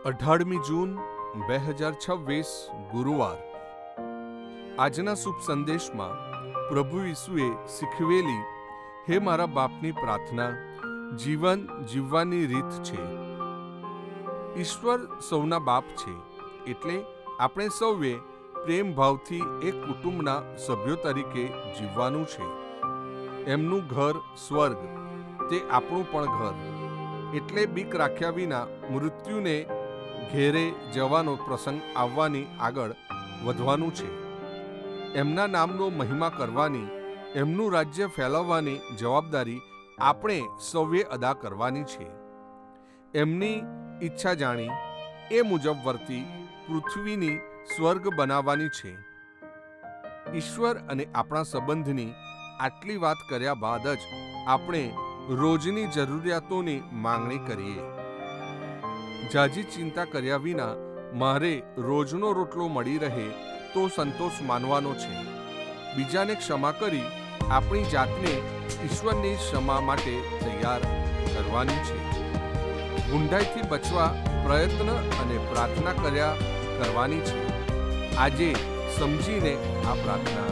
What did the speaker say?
18મી જૂન 2026 ગુરુવાર। આજના શુભ સંદેશમાં પ્રભુ ઈસુએ શીખવેલી હે મારા બાપની પ્રાર્થના જીવન જીવવાની રીત છે। ઈશ્વર સૌના બાપ છે, એટલે આપણે સૌએ પ્રેમ ભાવથી એક કુટુંબના સભ્યો તરીકે જીવવાનું છે। એમનું ઘર સ્વર્ગ, તે આપણું પણ ઘર, એટલે બીક રાખ્યા વિના મૃત્યુને ઘેરે જવાનો પ્રસંગ આવવાની આગળ વધવાનું છે। એમના નામનો મહિમા કરવાની, એમનું રાજ્ય ફેલાવવાની જવાબદારી આપણે સૌએ અદા કરવાની છે। એમની ઈચ્છા જાણી એ મુજબ વર્તી પૃથ્વીની સ્વર્ગ બનાવવાની છે। ઈશ્વર અને આપણા સંબંધની આટલી વાત કર્યા બાદ જ આપણે રોજની જરૂરિયાતોની માંગણી કરીએ। જાજી ચિંતા કર્યા વિના મારે રોજનો રોટલો મળી રહે તો સંતોષ માનવાનો છે। બીજાને ક્ષમા કરી આપણી જાતને ઈશ્વરની ક્ષમા માટે તૈયાર કરવાની છે। ગુંડાઈથી બચવા પ્રયત્ન અને પ્રાર્થના કરવાની છે। આજે સમજીને આ પ્રાર્થના